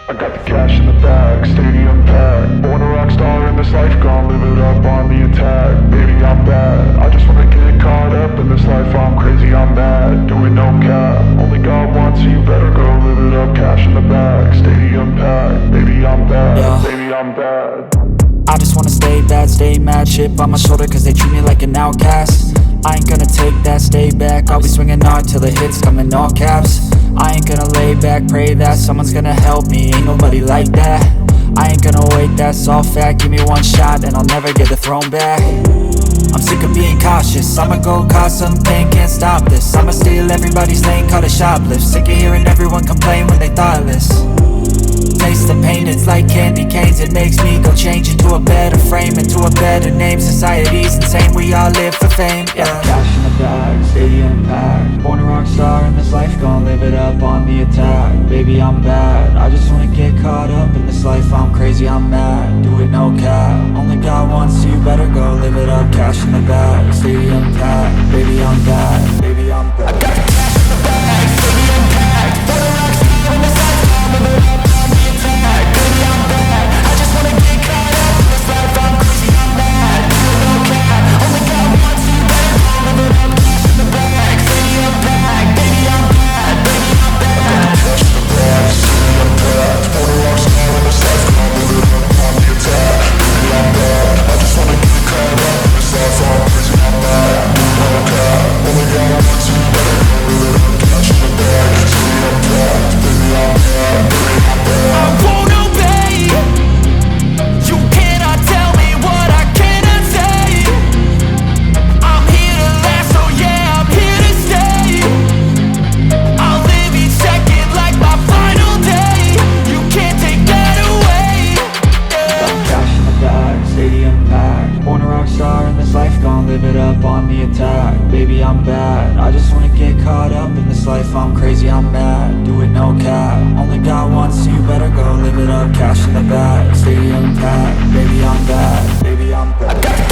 I got the cash in the bag, stadium packed. Born a rock star in this life, gon' live it up on the attack. Baby, I'm bad, I just wanna get caught up in this life. I'm crazy, I'm mad, doing no cap. Only God wants, so you better go live it up. Cash in the bag, stadium packed. Baby, I'm bad, Yeah. baby, I'm bad. I just wanna stay bad, stay mad. Chip on my shoulder cause they treat me like an outcast. I ain't gonna take that, stay back. I'll be swinging hard till the hits come in all caps. I ain't gonna lay back, pray that someone's gonna help me. Ain't nobody like that. I ain't gonna wait, that's all fact. Give me one shot and I'll never get the throne back. I'm sick of being cautious, I'ma go cause some pain, can't stop this. I'ma steal everybody's lane, call it shoplift. Sick of hearing everyone complain when they thoughtless. Taste the pain, it's like candy canes. It makes me go change into a better frame, into a better name. Society's insane, we all live for fame, yeah. Cash in the bag, stadium packed. Born a rock star in this life, gon' live it up on the attack. Baby, I'm bad, I just wanna get caught up in this life. I'm crazy, I'm mad, do it no cap. Only God wants, so you better go live it up. Cash in the bag, stadium packed. Baby, I'm bad, baby, I'm bad. I got the cash in the bag, stadium packed. Born a rock star in this life, gon' live it up on the attack. Baby, I'm bad, I just wanna get caught up in this life. I'm crazy, I'm mad, do it no cap. Only God wants, so you better go live it up. Cash in the bag, stadium packed. Baby, I'm bad, baby, I'm bad. Cash in the bag, stadium packed. Born a rock star in this life, gon' live it up on the attack. Baby, I'm bad, I just wanna get caught up in this life. I'm crazy, I'm mad, do it no cap. Only God wants, so you better go live it up. Cash in the bag, stadium packed. Baby, I'm bad, baby, I'm bad. I won't obey. You cannot tell me what I cannot say. I'm here to last, so yeah, I'm here to stay. I'll live each second like my final day. You can't take that away, yeah. Cash in the bag, stadium packed. Born a rock star in this life, gon' live it up on the attack. Baby, I'm bad, I just wanna get caught up in this life. I'm crazy, I'm mad, do it no cap. Only God wants, so you better go live it up. Cash in the bag, stadium packed. Baby, I'm bad, baby, I'm bad.